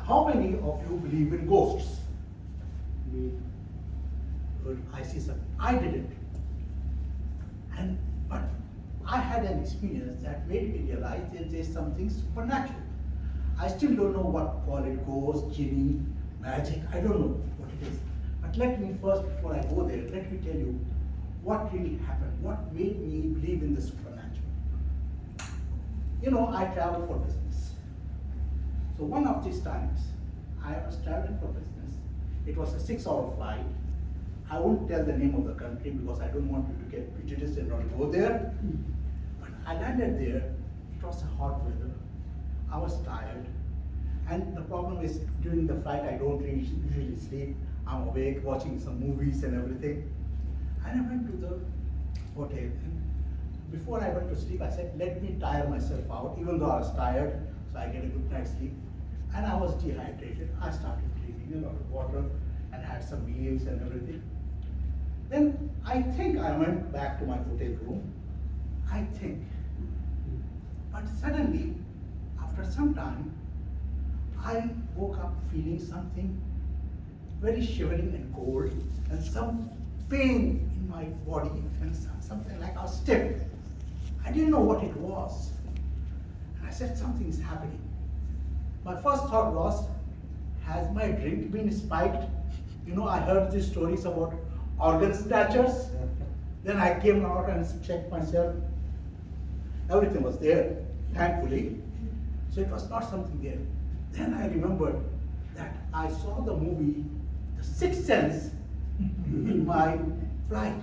How many of you believe in ghosts? Me. Good, I see some. I didn't. But I had an experience that made me realize that there's something supernatural. I still don't know what to call it, ghost, genie, magic, I don't know what it is. But let me first, before I go there, let me tell you what really happened, what made me believe in the supernatural. You know, I travel for business. So one of these times, I was traveling for business. It was a 6-hour flight. I won't tell the name of the country because I don't want you to get prejudiced and not go there. But I landed there. It was a hot weather. I was tired. And the problem is, during the flight, I don't usually sleep. I'm awake, watching some movies and everything. And I went to the hotel. And before I went to sleep, I said, let me tire myself out, even though I was tired, so I get a good night's sleep. And I was dehydrated. I started drinking a lot of water and had some meals and everything. Then I think I went back to my hotel room. I think. But suddenly, after some time, I woke up feeling something very shivering and cold, and some pain in my body, and something like I was stiff. I didn't know what it was. And I said, something is happening. My first thought was, has my drink been spiked? You know, I heard these stories about organ snatchers. Then I came out and checked myself. Everything was there, thankfully. So it was not something there. Then I remembered that I saw the movie The Sixth Sense in my flight.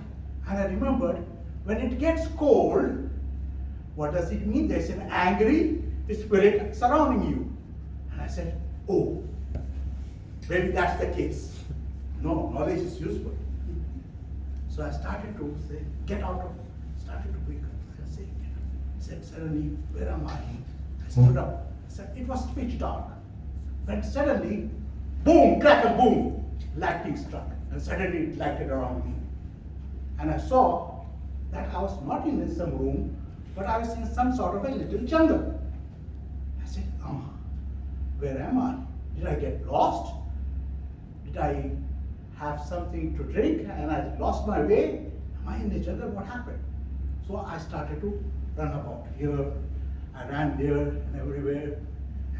And I remembered, when it gets cold, what does it mean? There's an angry spirit surrounding you. And I said, oh, maybe that's the case. No, knowledge is useful. So I started to say, get out of, started to wake up. I said, suddenly, where am I? I stood up. I said, it was pitch dark. When suddenly, boom, crackle, boom, lightning struck. And suddenly it lighted around me. And I saw that I was not in some room, but I was in some sort of a little jungle. I said, where am I? Did I get lost? Did I have something to drink and I lost my way? Am I in the jungle? What happened? So I started to run about here. I ran there and everywhere.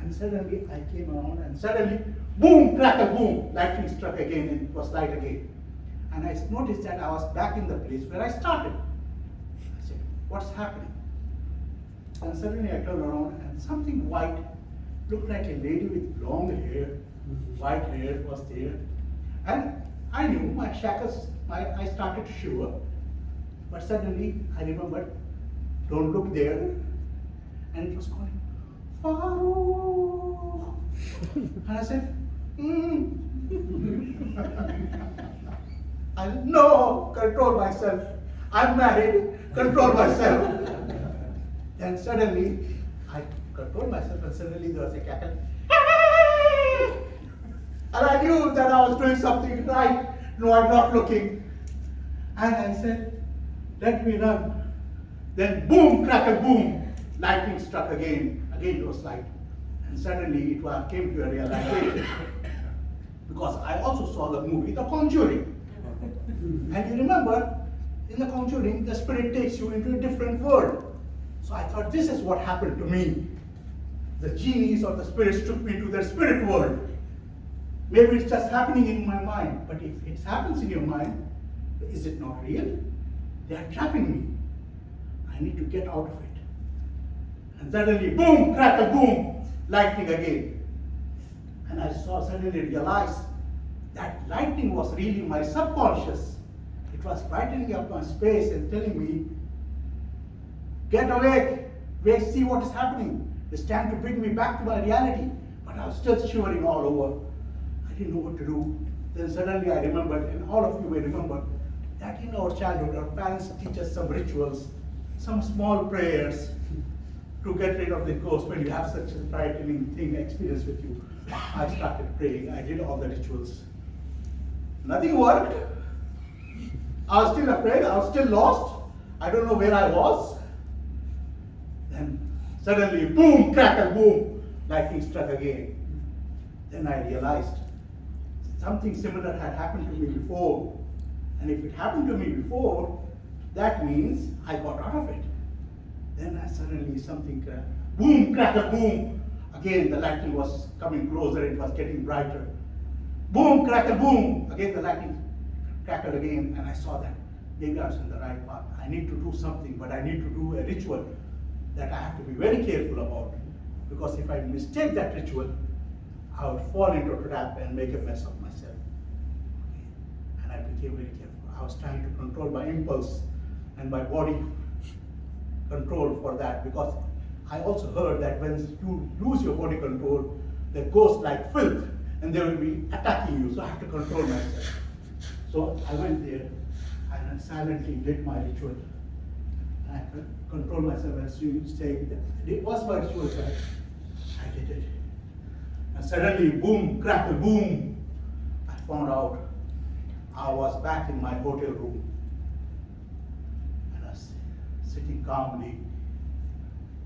And suddenly I came around and suddenly, boom, crackle, boom, lightning struck again and it was light again. And I noticed that I was back in the place where I started. I said, what's happening? And suddenly I turned around and something white, looked like a lady with long hair, white hair was there. And I knew my shackles, I started to shiver. But suddenly I remembered, don't look there. And it was calling, Farooq. And I said, I said, no, control myself. I'm married, control myself. Then suddenly, I controlled myself and suddenly there was a cackle. And I knew that I was doing something right. No, I'm not looking. And I said, let me run. Then boom, crackle, boom. Lightning struck again. Again it was light. And suddenly it came to a realization. Because I also saw the movie The Conjuring. And you remember, in The Conjuring, the spirit takes you into a different world. So I thought, this is what happened to me. The genies or the spirits took me to their spirit world. Maybe it's just happening in my mind, but if it happens in your mind, is it not real? They are trapping me. I need to get out of it. And suddenly, boom, crackle, boom, lightning again. And I suddenly realized that lightning was really my subconscious. It was brightening up my space and telling me, get awake, wait, see what is happening. It's time to bring me back to my reality. But I was still shivering all over. I didn't know what to do. Then suddenly I remembered, and all of you may remember, that in our childhood, our parents teach us some rituals, some small prayers to get rid of the ghost when you have such a frightening thing experience with you. I started praying, I did all the rituals. Nothing worked. I was still afraid, I was still lost. I don't know where I was. Then suddenly, boom, crackle, boom, lightning struck again. Then I realized something similar had happened to me before. And if it happened to me before, that means I got out of it. Then I suddenly something cracked. Boom, crackle, boom. Again, the lightning was coming closer, it was getting brighter. Boom, crackle, boom. Again, the lightning crackled again, and I saw that maybe I was in the right path. I need to do something, but I need to do a ritual that I have to be very careful about. Because if I mistake that ritual, I would fall into a trap and make a mess of myself. And I became very careful. I was trying to control my impulse and my body control for that, because I also heard that when you lose your body control, they goes like filth and they will be attacking you. So I have to control myself. So I went there and I silently did my ritual. And I could control myself, as you say. It was my ritual, so I did it. And suddenly, boom, crackle, boom, I found out I was back in my hotel room. And I was sitting calmly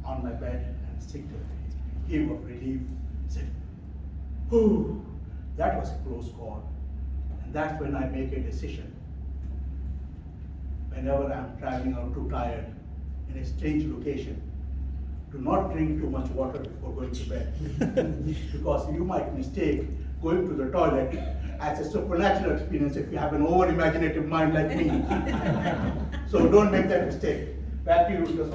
on my bed and sick a heave of relief. Said, "Whew, that was a close call." And that's when I make a decision. Whenever I'm traveling or too tired in a strange location, do not drink too much water before going to bed. Because you might mistake going to the toilet as a supernatural experience if you have an over-imaginative mind like me. So don't make that mistake. Back to you, Mr.